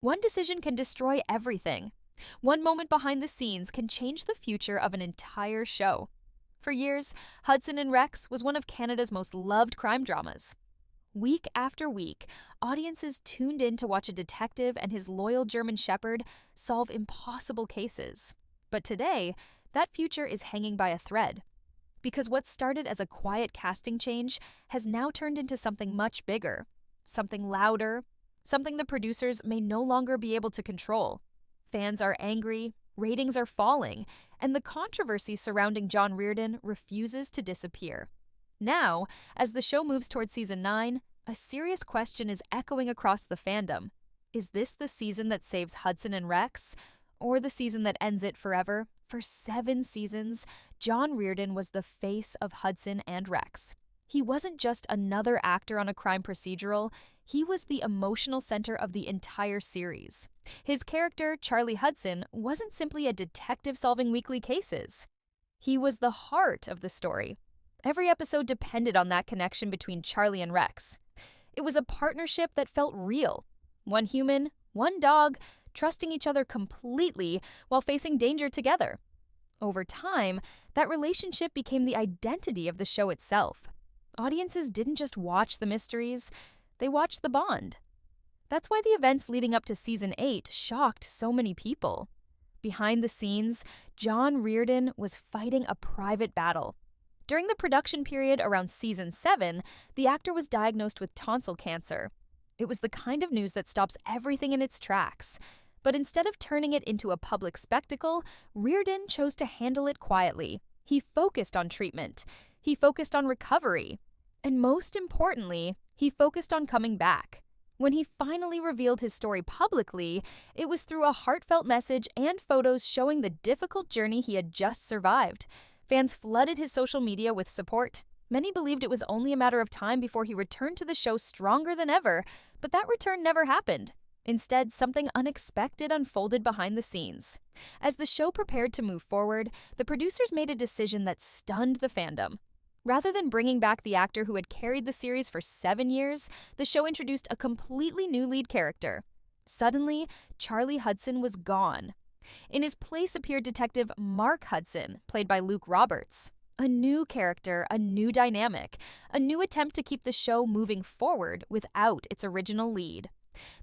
One decision can destroy everything. One moment behind the scenes can change the future of an entire show. For years, Hudson and Rex was one of Canada's most loved crime dramas. Week after week, audiences tuned in to watch a detective and his loyal German shepherd solve impossible cases. But today, that future is hanging by a thread. Because what started as a quiet casting change has now turned into something much bigger, something louder, something the producers may no longer be able to control. Fans are angry, ratings are falling, and the controversy surrounding John Reardon refuses to disappear. Now, as the show moves toward season 9, a serious question is echoing across the fandom. Is this the season that saves Hudson and Rex? Or the season that ends it forever? For 7 seasons, John Reardon was the face of Hudson and Rex. He wasn't just another actor on a crime procedural, he was the emotional center of the entire series. His character, Charlie Hudson, wasn't simply a detective solving weekly cases. He was the heart of the story. Every episode depended on that connection between Charlie and Rex. It was a partnership that felt real. One human, one dog, trusting each other completely while facing danger together. Over time, that relationship became the identity of the show itself. Audiences didn't just watch the mysteries, they watched the bond. That's why the events leading up to season 8 shocked so many people. Behind the scenes, John Reardon was fighting a private battle. During the production period around season 7, the actor was diagnosed with tonsil cancer. It was the kind of news that stops everything in its tracks. But instead of turning it into a public spectacle, Reardon chose to handle it quietly. He focused on treatment. He focused on recovery. And most importantly, he focused on coming back. When he finally revealed his story publicly, it was through a heartfelt message and photos showing the difficult journey he had just survived. Fans flooded his social media with support. Many believed it was only a matter of time before he returned to the show stronger than ever, but that return never happened. Instead, something unexpected unfolded behind the scenes. As the show prepared to move forward, the producers made a decision that stunned the fandom. Rather than bringing back the actor who had carried the series for 7 years, the show introduced a completely new lead character. Suddenly, Charlie Hudson was gone. In his place appeared Detective Mark Hudson, played by Luke Roberts. A new character, a new dynamic, a new attempt to keep the show moving forward without its original lead.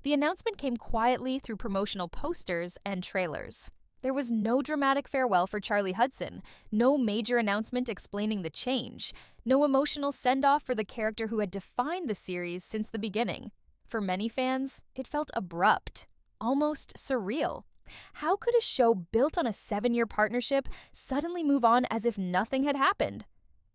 The announcement came quietly through promotional posters and trailers. There was no dramatic farewell for Charlie Hudson, no major announcement explaining the change, no emotional send-off for the character who had defined the series since the beginning. For many fans, it felt abrupt, almost surreal. How could a show built on a 7-year partnership suddenly move on as if nothing had happened?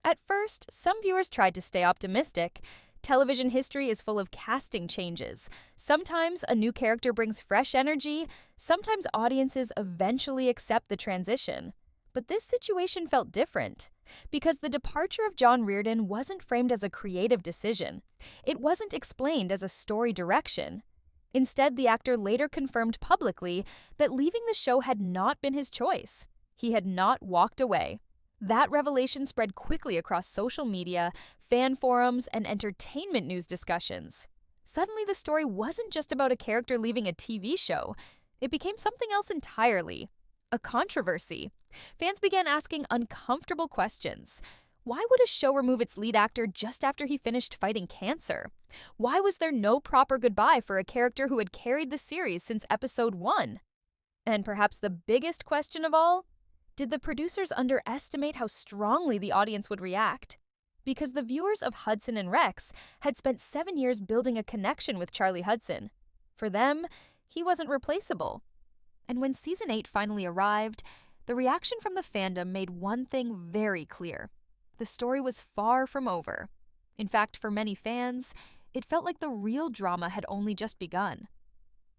At first, some viewers tried to stay optimistic. Television history is full of casting changes. Sometimes a new character brings fresh energy, sometimes audiences eventually accept the transition. But this situation felt different, because the departure of John Reardon wasn't framed as a creative decision. It wasn't explained as a story direction. Instead, the actor later confirmed publicly that leaving the show had not been his choice. He had not walked away. That revelation spread quickly across social media, fan forums, and entertainment news discussions. Suddenly, the story wasn't just about a character leaving a TV show. It became something else entirely. A controversy. Fans began asking uncomfortable questions. Why would a show remove its lead actor just after he finished fighting cancer? Why was there no proper goodbye for a character who had carried the series since episode 1? And perhaps the biggest question of all? Did the producers underestimate how strongly the audience would react? Because the viewers of Hudson and Rex had spent 7 years building a connection with Charlie Hudson. For them, he wasn't replaceable. And when season 8 finally arrived, the reaction from the fandom made one thing very clear. The story was far from over. In fact, for many fans, it felt like the real drama had only just begun.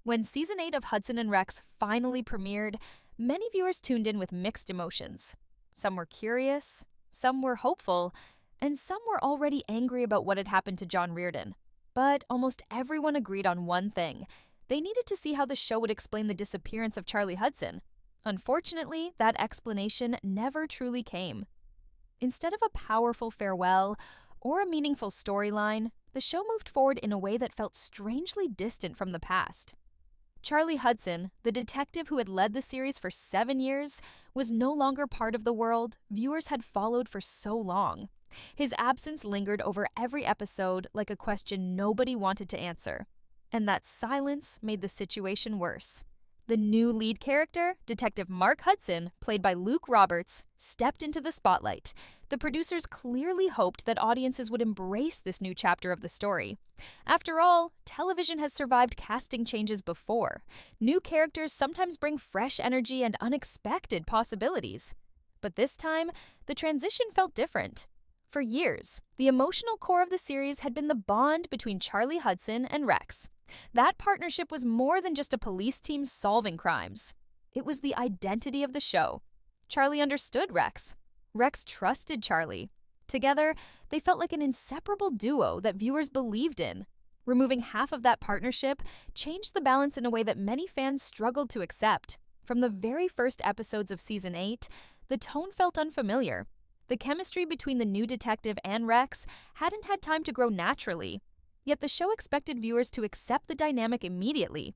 When season 8 of Hudson and Rex finally premiered, many viewers tuned in with mixed emotions. Some were curious, some were hopeful, and some were already angry about what had happened to John Reardon. But almost everyone agreed on one thing. They needed to see how the show would explain the disappearance of Charlie Hudson. Unfortunately, that explanation never truly came. Instead of a powerful farewell or a meaningful storyline, the show moved forward in a way that felt strangely distant from the past. Charlie Hudson, the detective who had led the series for 7 years, was no longer part of the world viewers had followed for so long. His absence lingered over every episode like a question nobody wanted to answer. And that silence made the situation worse. The new lead character, Detective Mark Hudson, played by Luke Roberts, stepped into the spotlight. The producers clearly hoped that audiences would embrace this new chapter of the story. After all, television has survived casting changes before. New characters sometimes bring fresh energy and unexpected possibilities. But this time, the transition felt different. For years, the emotional core of the series had been the bond between Charlie Hudson and Rex. That partnership was more than just a police team solving crimes. It was the identity of the show. Charlie understood Rex. Rex trusted Charlie. Together, they felt like an inseparable duo that viewers believed in. Removing half of that partnership changed the balance in a way that many fans struggled to accept. From the very first episodes of Season 8, the tone felt unfamiliar. The chemistry between the new detective and Rex hadn't had time to grow naturally. Yet the show expected viewers to accept the dynamic immediately.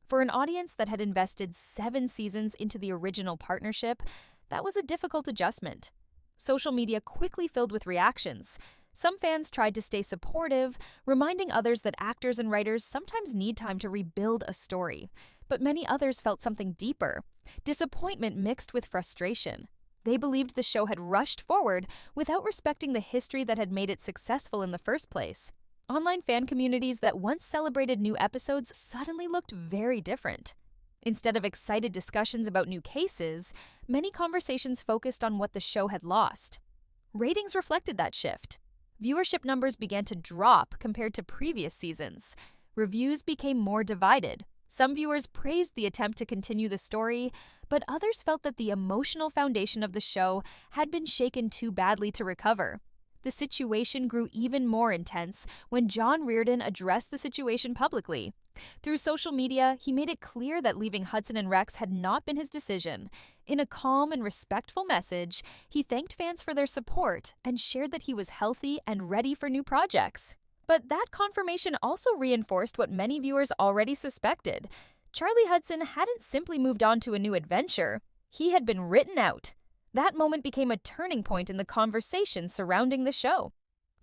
For an audience that had invested 7 seasons into the original partnership, that was a difficult adjustment. Social media quickly filled with reactions. Some fans tried to stay supportive, reminding others that actors and writers sometimes need time to rebuild a story. But many others felt something deeper, disappointment mixed with frustration. They believed the show had rushed forward without respecting the history that had made it successful in the first place. Online fan communities that once celebrated new episodes suddenly looked very different. Instead of excited discussions about new cases, many conversations focused on what the show had lost. Ratings reflected that shift. Viewership numbers began to drop compared to previous seasons. Reviews became more divided. Some viewers praised the attempt to continue the story, but others felt that the emotional foundation of the show had been shaken too badly to recover. The situation grew even more intense when John Reardon addressed the situation publicly. Through social media, he made it clear that leaving Hudson and Rex had not been his decision. In a calm and respectful message, he thanked fans for their support and shared that he was healthy and ready for new projects. But that confirmation also reinforced what many viewers already suspected. Charlie Hudson hadn't simply moved on to a new adventure. He had been written out. That moment became a turning point in the conversation surrounding the show.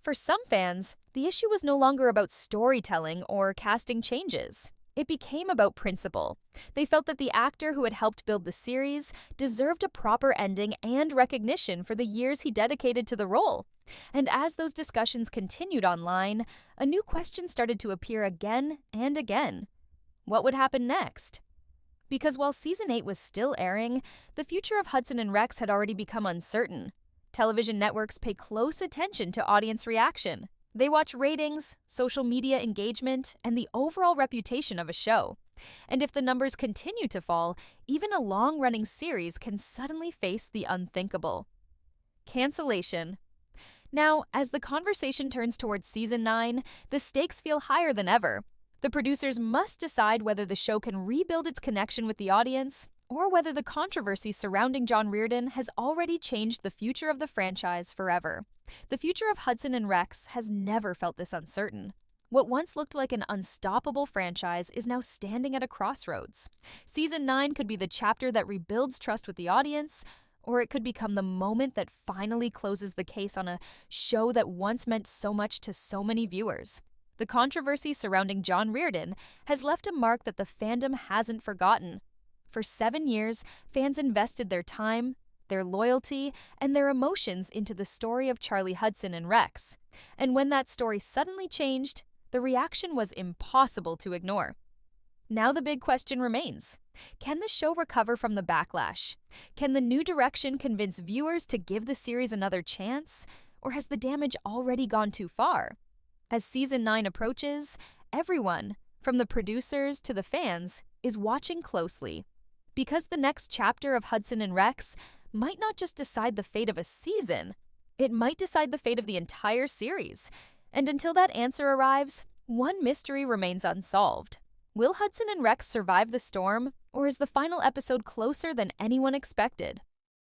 For some fans, the issue was no longer about storytelling or casting changes. It became about principle. They felt that the actor who had helped build the series deserved a proper ending and recognition for the years he dedicated to the role. And as those discussions continued online, a new question started to appear again and again. What would happen next? Because while Season 8 was still airing, the future of Hudson and Rex had already become uncertain. Television networks pay close attention to audience reaction. They watch ratings, social media engagement, and the overall reputation of a show. And if the numbers continue to fall, even a long-running series can suddenly face the unthinkable. Cancellation. Now, as the conversation turns towards Season 9, the stakes feel higher than ever. The producers must decide whether the show can rebuild its connection with the audience, or whether the controversy surrounding John Reardon has already changed the future of the franchise forever. The future of Hudson and Rex has never felt this uncertain. What once looked like an unstoppable franchise is now standing at a crossroads. Season 9 could be the chapter that rebuilds trust with the audience, or it could become the moment that finally closes the case on a show that once meant so much to so many viewers. The controversy surrounding John Reardon has left a mark that the fandom hasn't forgotten. For 7 years, fans invested their time, their loyalty, and their emotions into the story of Charlie Hudson and Rex. And when that story suddenly changed, the reaction was impossible to ignore. Now the big question remains. Can the show recover from the backlash? Can the new direction convince viewers to give the series another chance? Or has the damage already gone too far? As Season 9 approaches, everyone, from the producers to the fans, is watching closely. Because the next chapter of Hudson and Rex might not just decide the fate of a season, it might decide the fate of the entire series. And until that answer arrives, one mystery remains unsolved. Will Hudson and Rex survive the storm, or is the final episode closer than anyone expected?